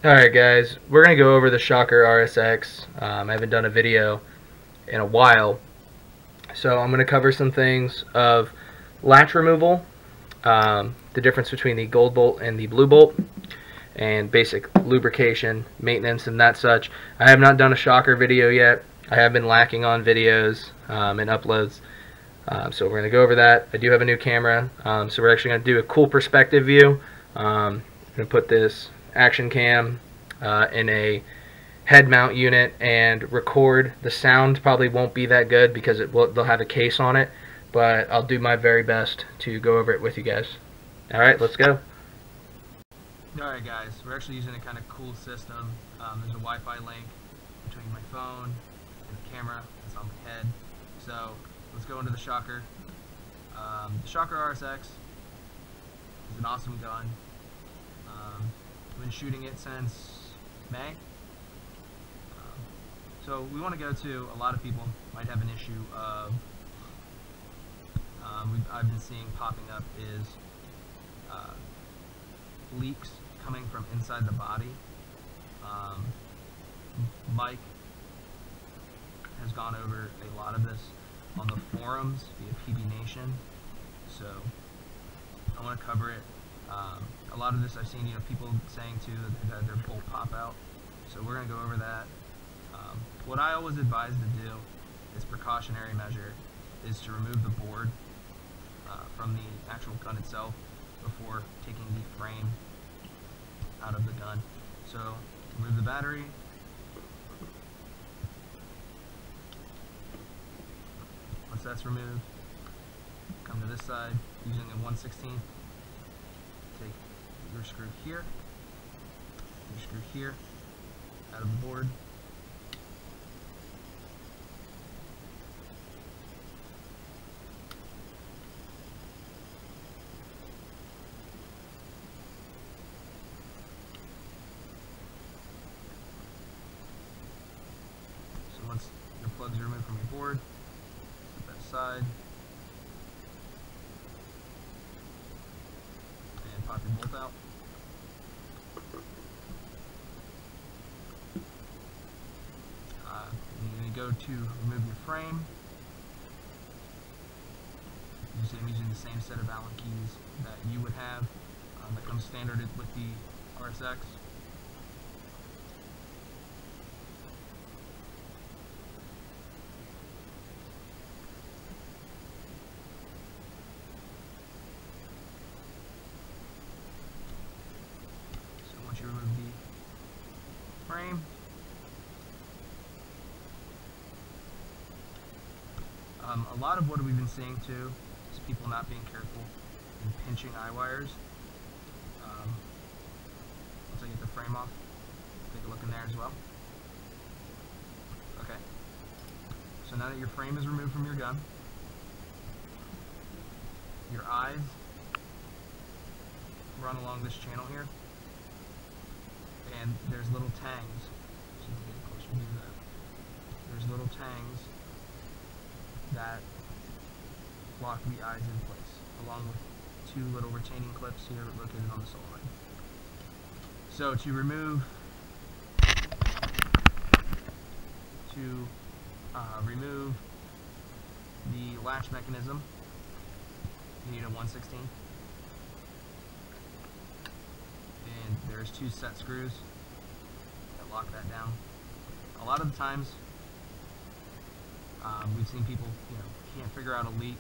Alright guys, we're going to go over the Shocker RSX. I haven't done a video in a while, so I'm going to cover some things of latch removal, the difference between the gold bolt and the blue bolt, and basic lubrication, maintenance, and that such. I have not done a Shocker video yet. I have been lacking on videos and uploads, so we're going to go over that. I do have a new camera, so we're actually going to do a cool perspective view. I'm going to put this action cam in a head mount unit and record. The sound probably won't be that good because they'll have a case on it, but I'll do my very best to go over it with you guys. Alright, let's go. Alright guys, we're actually using a kind of cool system. There's a Wi-Fi link between my phone and the camera that's on my head. So let's go into the Shocker. The Shocker RSX is an awesome gun. I've been shooting it since May. So we want to go to, a lot of people might have an issue of, I've been seeing popping up is leaks coming from inside the body. Mike has gone over a lot of this on the forums via PB Nation, so I want to cover it. A lot of this I've seen, people saying too that they've had their bolt pop out, so we're going to go over that. What I always advise to do, as precautionary measure, is to remove the board from the actual gun itself before taking the frame out of the gun. So remove the battery. Once that's removed, come to this side using a 1/16. Take your screw here, your screw here, out of the board. So once your plugs are removed from your board, put that aside. And pop your bolt out. You're going to go to remove your frame. I'm using the same set of Allen keys that you would have that comes standard with the RSX. So once you remove the frame, a lot of what we've been seeing too is people not being careful in pinching eye wires. Once I get the frame off, take a look in there as well. Okay, so now that your frame is removed from your gun, your eyes run along this channel here, and there's little tangs. So you can get a closer view of that. There's little tangs that lock the eyes in place, along with two little retaining clips here located on the solenoid. So to remove the latch mechanism, you need a 1/16, and there's two set screws that lock that down. A lot of the times we've seen people, can't figure out a leak,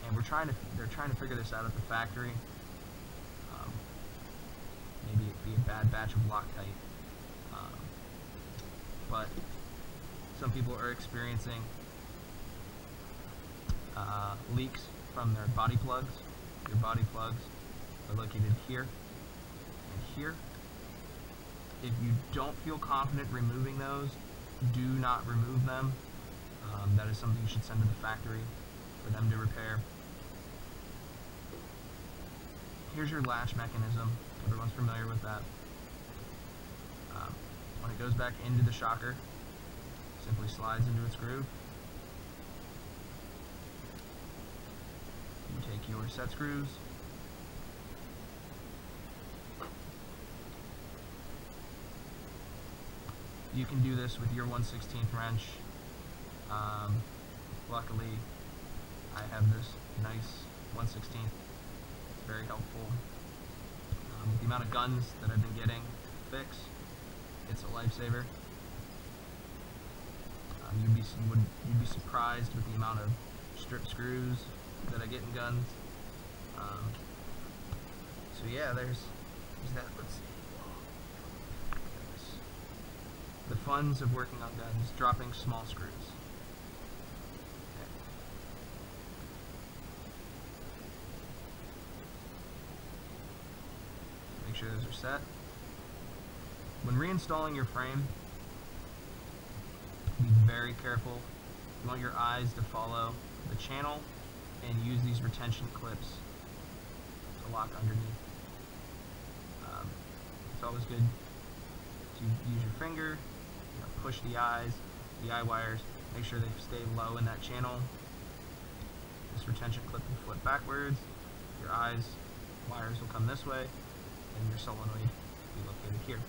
and they're trying to figure this out at the factory. Maybe it be a bad batch of Loctite, but some people are experiencing leaks from their body plugs. Your body plugs are located here and here. If you don't feel confident removing those, do not remove them. That is something you should send to the factory for them to repair. Here's your latch mechanism. Everyone's familiar with that. When it goes back into the Shocker, simply slides into its groove. You take your set screws, you can do this with your 1/16 wrench. Luckily, I have this nice 1/16. It's very helpful. The amount of guns that I've been getting fixed, it's a lifesaver. You'd be surprised with the amount of strip screws that I get in guns. So yeah, there's that. Let's see. The funs of working on guns, dropping small screws. Okay. Make sure those are set. When reinstalling your frame, be very careful. You want your eyes to follow the channel and use these retention clips to lock underneath. It's always good to use your finger, push the eyes, the eye wires, make sure they stay low in that channel. This retention clip will flip backwards, your eyes, wires will come this way, and your solenoid will be located here.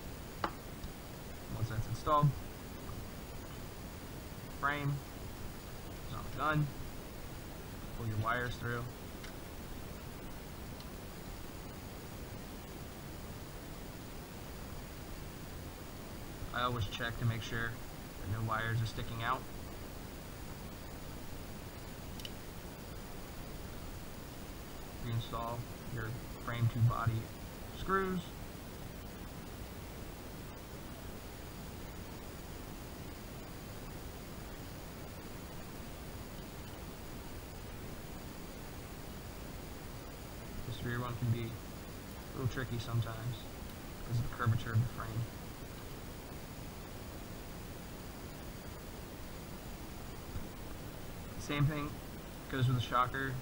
Once that's installed, frame is on the gun, pull your wires through. I always check to make sure that no wires are sticking out. Reinstall your frame to body screws. This rear one can be a little tricky sometimes because of the curvature of the frame. Same thing goes with the shocker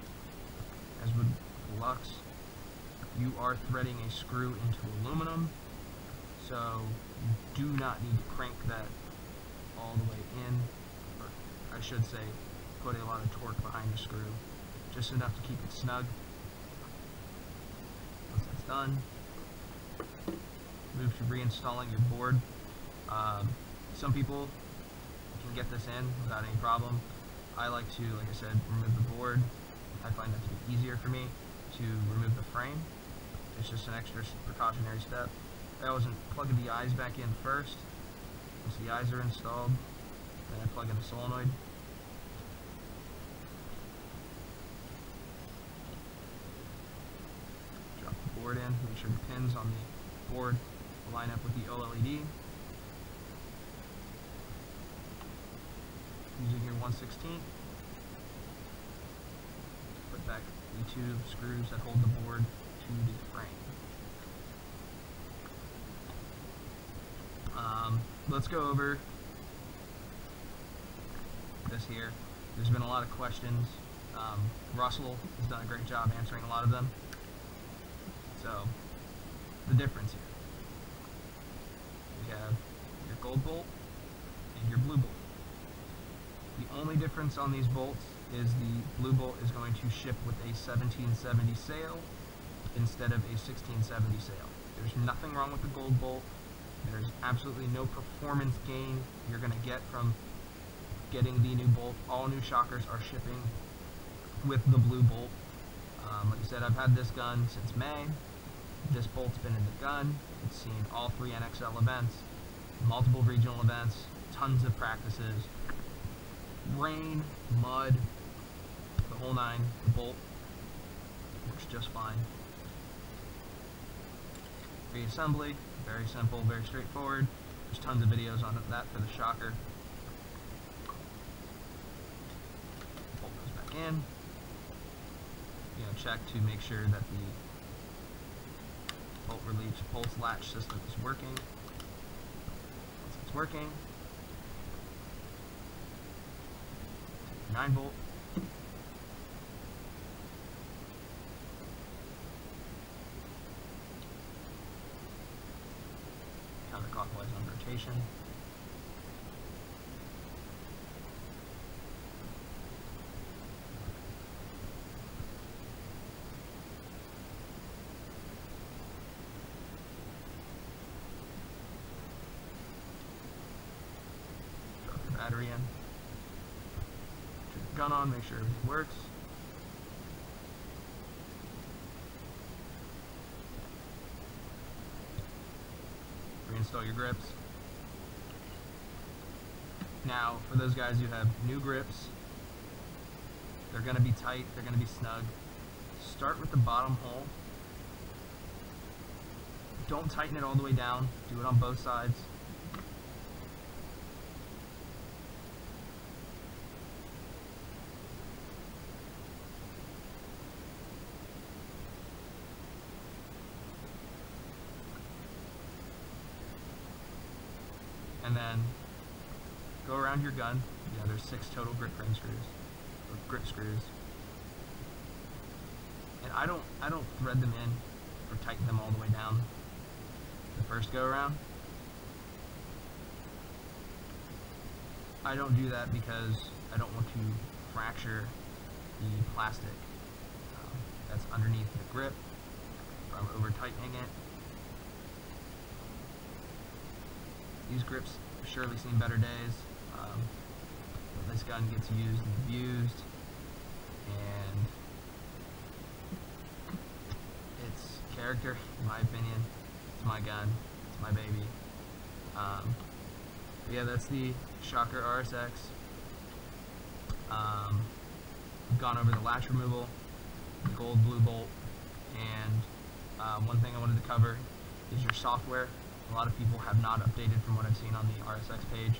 as with the Lux. You are threading a screw into aluminum, so you do not need to crank that all the way in, or I should say put a lot of torque behind the screw, just enough to keep it snug. Once that's done, move to reinstalling your board. Some people can get this in without any problem. I like to, like I said, remove the board. I find that to be easier for me to remove the frame. It's just an extra precautionary step. I always plug the eyes back in first. Once the eyes are installed, then I plug in the solenoid. Drop the board in, make sure the pins on the board line up with the OLED. Using your 1/16, put back the two screws that hold the board to the frame. Let's go over this here. There's been a lot of questions. Russell has done a great job answering a lot of them. So, the difference here. We have your gold bolt and your blue bolt. The only difference on these bolts is the blue bolt is going to ship with a 1770 sail instead of a 1670 sail. There's nothing wrong with the gold bolt. There's absolutely no performance gain you're going to get from getting the new bolt. All new shockers are shipping with the blue bolt. Like I said, I've had this gun since May. This bolt's been in the gun. It's seen all 3 NXL events, multiple regional events, tons of practices. Rain, mud, the whole nine. The bolt works just fine. Reassembly, very simple, very straightforward. There's tons of videos on that for the shocker. Bolt goes back in. Check to make sure that the bolt release pulse latch system is working. Once it's working, 9 volt. Counterclockwise on rotation. gun on, make sure everything works. Reinstall your grips. Now, for those guys who have new grips, they're going to be tight, they're going to be snug. Start with the bottom hole. Don't tighten it all the way down. Do it on both sides. And then go around your gun. Yeah, there's 6 total grip frame screws, or grip screws. And I don't thread them in or tighten them all the way down the first go around. I don't do that because I don't want to fracture the plastic that's underneath the grip from over tightening it. These grips have surely seen better days. This gun gets used and abused, and it's character, in my opinion. It's my gun, it's my baby. But yeah, that's the Shocker RSX. We've gone over the latch removal, the gold blue bolt, and one thing I wanted to cover is your software. A lot of people have not updated from what I've seen on the RSX page.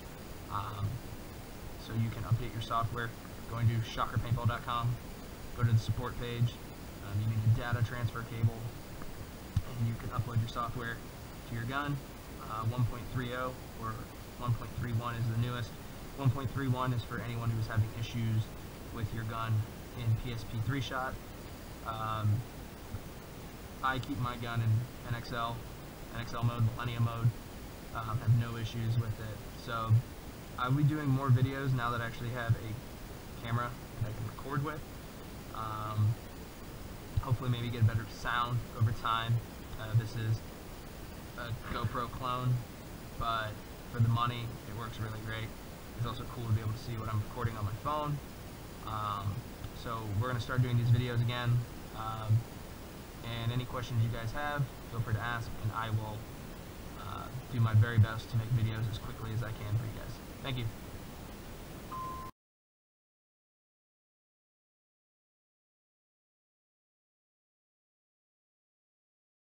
So you can update your software going to shockerpaintball.com, go to the support page. You need a data transfer cable, and you can upload your software to your gun. 1.30 or 1.31 is the newest. 1.31 is for anyone who's having issues with your gun in PSP 3-shot. I keep my gun in NXL mode, Millennium mode. Have no issues with it. So I'll be doing more videos now that I actually have a camera that I can record with. Hopefully maybe get a better sound over time. This is a GoPro clone, but for the money, it works really great. It's also cool to be able to see what I'm recording on my phone. So we're going to start doing these videos again. And any questions you guys have, feel free to ask, and I will do my very best to make videos as quickly as I can for you guys. Thank you.